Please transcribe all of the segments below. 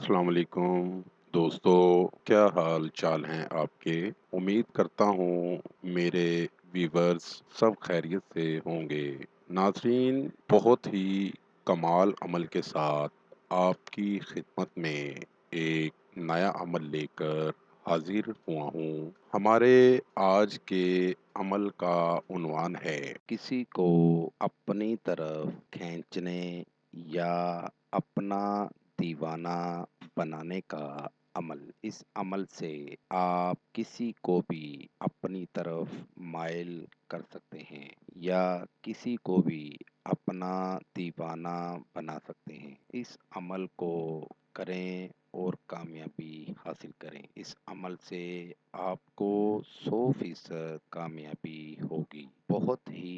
السلام علیکم دوستو، کیا حال چال ہیں آپ کے؟ امید کرتا ہوں میرے ویورز سب خیریت سے ہوں گے۔ ناظرین، بہت ہی کمال عمل کے ساتھ آپ کی خدمت میں ایک نیا عمل لے کر حاضر ہوا ہوں۔ ہمارے آج کے عمل کا عنوان ہے کسی کو اپنی طرف کھینچنے یا اپنا دیوانہ بنانے کا عمل۔ اس عمل سے آپ کسی کو بھی اپنی طرف مائل کر سکتے ہیں یا کسی کو بھی اپنا دیوانہ بنا سکتے ہیں۔ اس عمل کو کریں اور کامیابی حاصل کریں۔ اس عمل سے آپ کو 100% کامیابی ہوگی۔ بہت ہی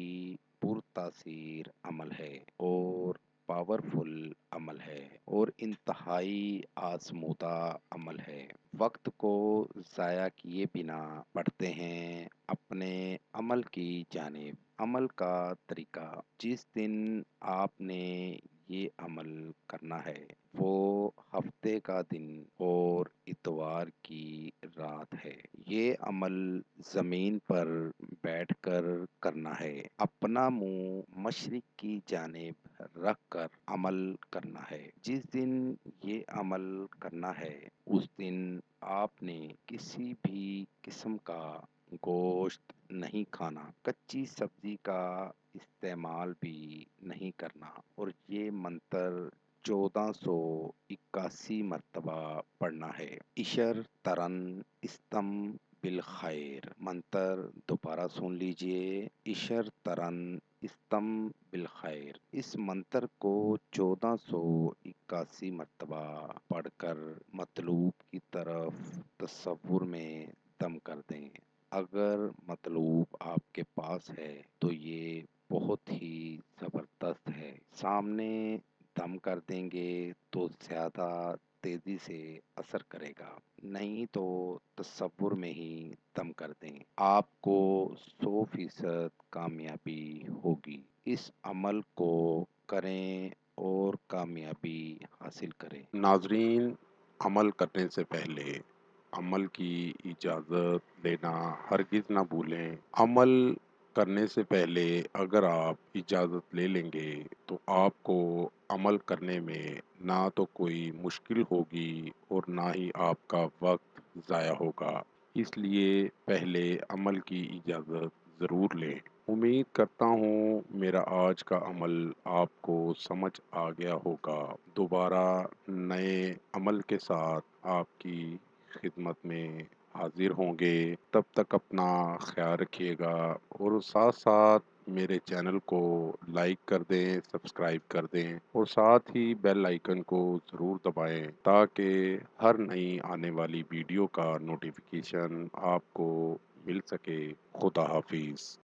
پرتاثیر عمل ہے اور پاورفل عمل ہے اور انتہائی آزمودہ عمل ہے۔ وقت کو ضائع کیے بنا بڑھتے ہیں اپنے عمل کی جانب۔ عمل کا طریقہ: جس دن آپ نے یہ عمل کرنا ہے وہ ہفتے کا دن اور اتوار کی رات ہے۔ یہ عمل زمین پر بیٹھ کر کرنا ہے۔ اپنا منہ مشرق کی جانب رکھ کر عمل کرنا ہے۔ جس دن یہ عمل کرنا ہے اس دن آپ نے کسی بھی قسم کا گوشت نہیں کھانا، کچی سبزی کا استعمال بھی نہیں کرنا اور یہ منتر 1481 مرتبہ پڑھنا ہے۔ عشر ترن استم بالخیر۔ منتر دوبارہ سن لیجئے: عشر ترن استم بالخیر۔ اس منتر کو 1481 مرتبہ پڑھ کر مطلوب کی طرف تصور میں دم کر دیں۔ اگر مطلوب آپ کے پاس ہے تو یہ بہت ہی زبردست ہے۔ سامنے دم کر دیں گے تو زیادہ تیزی سے اثر کرے گا، نہیں تو تصور میں ہی دم کر دیں۔ آپ کو 100% کامیابی ہوگی۔ اس عمل کو کریں اور کامیابی حاصل کریں۔ ناظرین، عمل کرنے سے پہلے عمل کی اجازت لینا ہرگز نہ بھولیں۔ عمل کرنے سے پہلے اگر آپ اجازت لے لیں گے تو آپ کو عمل کرنے میں نہ تو کوئی مشکل ہوگی اور نہ ہی آپ کا وقت ضائع ہوگا۔ اس لیے پہلے عمل کی اجازت ضرور لیں۔ امید کرتا ہوں میرا آج کا عمل آپ کو سمجھ آ گیا ہوگا۔ دوبارہ نئے عمل کے ساتھ آپ کی خدمت میں حاضر ہوں گے۔ تب تک اپنا خیال رکھیے گا اور ساتھ ساتھ میرے چینل کو لائک کر دیں، سبسکرائب کر دیں اور ساتھ ہی بیل آئیکن کو ضرور دبائیں تاکہ ہر نئی آنے والی ویڈیو کا نوٹیفیکیشن آپ کو مل سکے۔ خدا حافظ۔